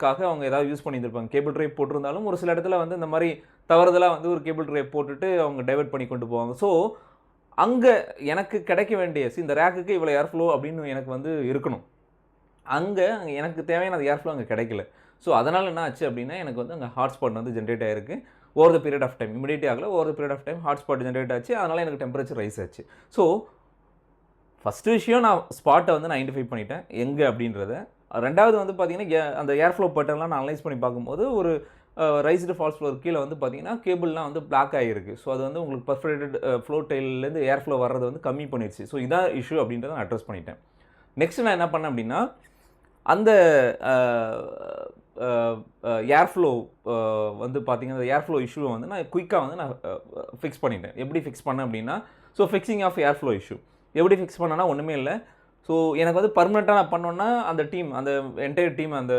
ஒர்க்குக்காக அவங்க ஏதாவது use பண்ணியிருந்திருப்பாங்க. Cable try போட்டிருந்தாலும் ஒரு சில இடத்துல வந்து இந்த மாதிரி தவறுதலா வந்து ஒரு கேபிள் ட்ரை போட்டுட்டு அவங்க டைவர்ட் பண்ணி கொண்டு போவாங்க. ஸோ, அங்க எனக்கு கிடைக்க வேண்டிய இந்த ரேக்குக்கு இவ்வளோ ஏர் ஃப்ளோ அப்படின்னு எனக்கு வந்து இருக்கணும். அங்க எனக்கு தேவையான அந்த ஏர் ஃப்ளோ அங்க கிடைக்கல. ஸோ, அதனால என்ன ஆச்சு அப்படின்னா, எனக்கு வந்து அங்க ஹாட்ஸ்பாட் வந்து ஜெனரேட் ஆயிருக்கு. Over the period of time. இமிடியேட்டா ஆகல. Over the period of time hotspot generate ஆச்சு. அதனால எனக்கு டெம்பரேச்சர் ரைஸ் ஆச்சு. ஸோ, ஃபர்ஸ்ட் விஷயம் நான் ஸ்பாட்ட வந்து நான் ஐடென்டிஃபை பண்ணிட்டேன். எங்க அப்படின்றத. 2வது வந்து பார்த்தீங்கன்னா, அந்த ஏர் ஃப்ளோ பேட்டர்ன்லாம் நான் அனலைஸ் பண்ணி பார்க்கும்போது, ஒரு ரைஸ்டு ஃபால்ஸ் ஃப்ளோர் கீழ வந்து பார்த்தீங்கன்னா, கேபிள்லாம் வந்து பிளாக் ஆகியிருக்கு. ஸோ, அது வந்து உங்களுக்கு பெர்ஃபரேட்டட் ஃப்ளோ டெயில்லேருந்து ஏர் ஃப்ளோ வர்றது வந்து கம்மி பண்ணிருச்சு. ஸோ, இதான் இஷ்யூ அப்படின்றத நான் அட்ரஸ் பண்ணிட்டேன். நெக்ஸ்ட் நான் என்ன பண்ணேன் அப்படின்னா, அந்த ஏர் ஃப்ளோ வந்து பார்த்தீங்கன்னா, அந்த ஏர் ஃப்ளோ இஷ்யூவ வந்து நான் குயிக்கா வந்து நான் ஃபிக்ஸ் பண்ணிட்டேன். எப்படி ஃபிக்ஸ் பண்ணேன் அப்படின்னா, so fixing of air flow issue. எப்படி ஃபிக்ஸ் பண்ணேன்னா ஒண்ணுமே இல்ல. ஸோ எனக்கு வந்து பெர்மனன்ட்டா நான் பண்ணோன்னா, அந்த டீம் அந்த என்டையர் டீம் அந்த